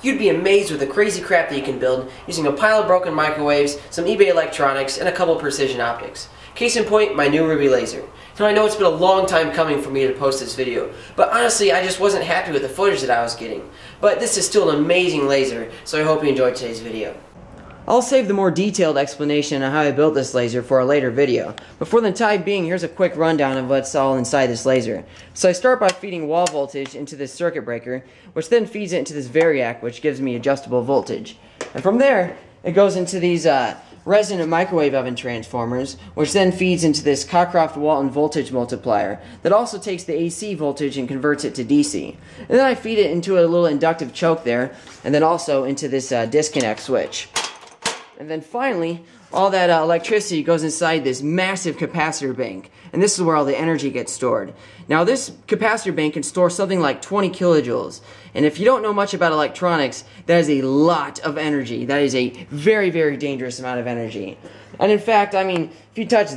You'd be amazed with the crazy crap that you can build using a pile of broken microwaves, some eBay electronics, and a couple precision optics. Case in point, my new Ruby laser. Now I know it's been a long time coming for me to post this video, but honestly I just wasn't happy with the footage that I was getting. But this is still an amazing laser, so I hope you enjoyed today's video. I'll save the more detailed explanation on how I built this laser for a later video, but for the time being, here's a quick rundown of what's all inside this laser. So I start by feeding wall voltage into this circuit breaker, which then feeds it into this variac, which gives me adjustable voltage. And from there, it goes into these resonant microwave oven transformers, which then feeds into this Cockroft-Walton voltage multiplier that also takes the AC voltage and converts it to DC. And then I feed it into a little inductive choke there, and then also into this disconnect switch. And then finally, all that electricity goes inside this massive capacitor bank. And this is where all the energy gets stored. Now this capacitor bank can store something like 20 kilojoules. And if you don't know much about electronics, that is a lot of energy. That is a very, very dangerous amount of energy. And in fact, I mean, if you touch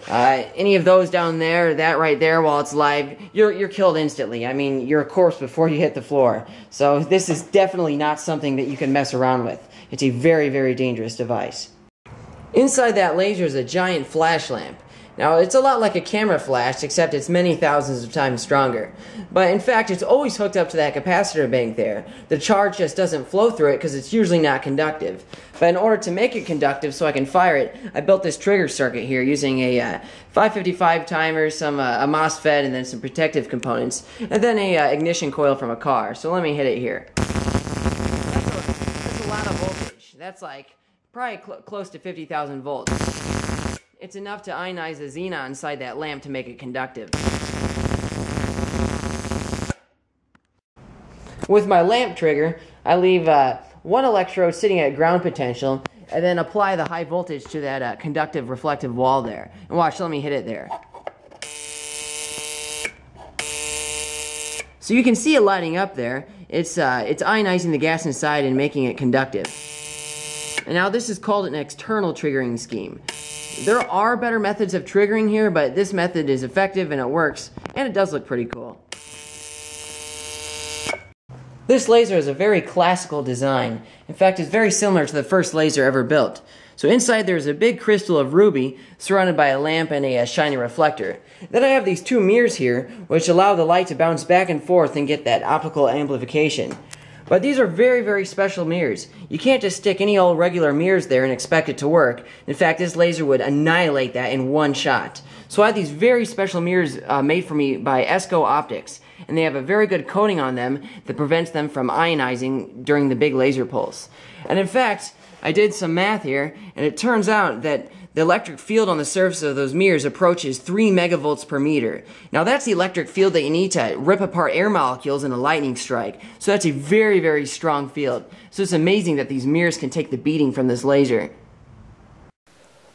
any of those down there, that right there while it's live, you're killed instantly. I mean, you're a corpse before you hit the floor. So this is definitely not something that you can mess around with. It's a very, very dangerous device. Inside that laser is a giant flash lamp. Now, it's a lot like a camera flash, except it's many thousands of times stronger. But in fact, it's always hooked up to that capacitor bank there. The charge just doesn't flow through it because it's usually not conductive. But in order to make it conductive so I can fire it, I built this trigger circuit here using a 555 timer, some a MOSFET, and then some protective components, and then a ignition coil from a car. So let me hit it here. That's a lot of voltage. That's like probably close to 50,000 volts. It's enough to ionize the xenon inside that lamp to make it conductive. With my lamp trigger, I leave one electrode sitting at ground potential and then apply the high voltage to that conductive reflective wall there. And watch, let me hit it there. So you can see it lighting up there. It's ionizing the gas inside and making it conductive. And now this is called an external triggering scheme. There are better methods of triggering here, but this method is effective and it works, and it does look pretty cool. This laser is a very classical design. In fact, it's very similar to the first laser ever built. So inside there's a big crystal of ruby surrounded by a lamp and a shiny reflector. Then I have these two mirrors here, which allow the light to bounce back and forth and get that optical amplification. But these are very, very special mirrors. You can't just stick any old regular mirrors there and expect it to work. In fact, this laser would annihilate that in one shot. So I have these very special mirrors made for me by Esco Optics. And they have a very good coating on them that prevents them from ionizing during the big laser pulse. And in fact, I did some math here, and it turns out that the electric field on the surface of those mirrors approaches 3 megavolts per meter. Now that's the electric field that you need to rip apart air molecules in a lightning strike. So that's a very, very strong field. So it's amazing that these mirrors can take the beating from this laser.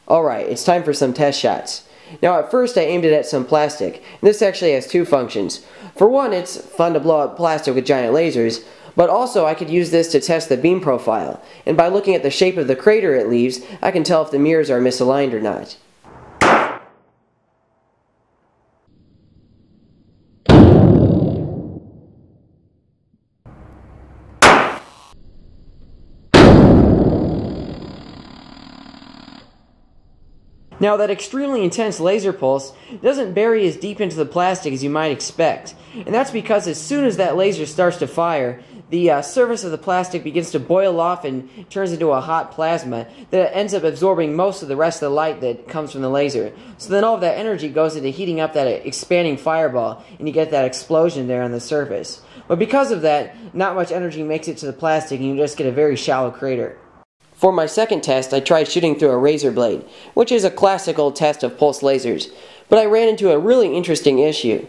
Alright, it's time for some test shots. Now at first I aimed it at some plastic, and this actually has two functions. For one, it's fun to blow up plastic with giant lasers, but also I could use this to test the beam profile, and by looking at the shape of the crater it leaves, I can tell if the mirrors are misaligned or not. Now that extremely intense laser pulse doesn't bury as deep into the plastic as you might expect, and that's because as soon as that laser starts to fire, the surface of the plastic begins to boil off and turns into a hot plasma that ends up absorbing most of the rest of the light that comes from the laser. So then all of that energy goes into heating up that expanding fireball, and you get that explosion there on the surface. But because of that, not much energy makes it to the plastic and you just get a very shallow crater. For my second test, I tried shooting through a razor blade, which is a classical test of pulse lasers, but I ran into a really interesting issue.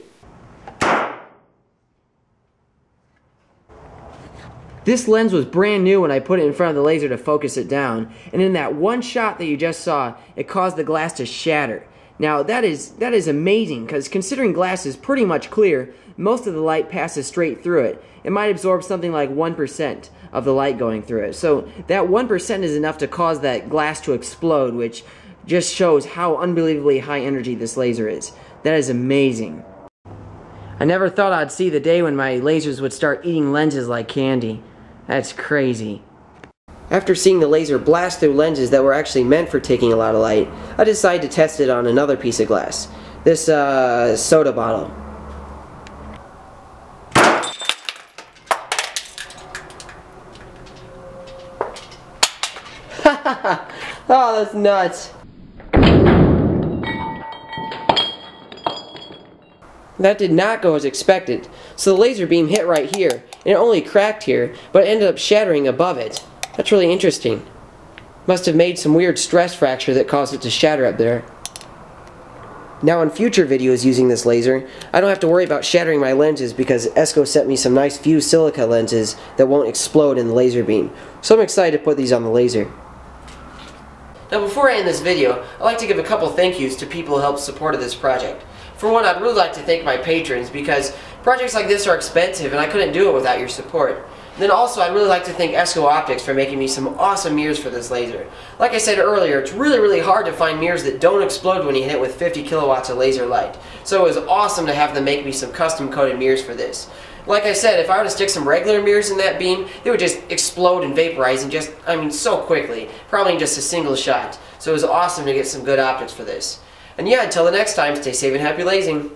This lens was brand new when I put it in front of the laser to focus it down, and in that one shot that you just saw, it caused the glass to shatter. Now that is amazing, because considering glass is pretty much clear, most of the light passes straight through it. It might absorb something like 1% of the light going through it. So that 1% is enough to cause that glass to explode, which just shows how unbelievably high energy this laser is. That is amazing. I never thought I'd see the day when my lasers would start eating lenses like candy. That's crazy. After seeing the laser blast through lenses that were actually meant for taking a lot of light, I decided to test it on another piece of glass. This soda bottle. Oh, that's nuts. That did not go as expected. So the laser beam hit right here, and it only cracked here, but it ended up shattering above it. That's really interesting. Must have made some weird stress fracture that caused it to shatter up there. Now in future videos using this laser, I don't have to worry about shattering my lenses because Esco sent me some nice fused silica lenses that won't explode in the laser beam. So I'm excited to put these on the laser. Now before I end this video, I'd like to give a couple thank yous to people who helped support this project. For one, I'd really like to thank my patrons because projects like this are expensive and I couldn't do it without your support. And then also, I'd really like to thank Esco Optics for making me some awesome mirrors for this laser. Like I said earlier, it's really hard to find mirrors that don't explode when you hit it with 50 kilowatts of laser light. So it was awesome to have them make me some custom coated mirrors for this. Like I said, if I were to stick some regular mirrors in that beam, they would just explode and vaporize and so quickly. Probably in just a single shot. So it was awesome to get some good optics for this. And yeah, until the next time, stay safe and happy lasing.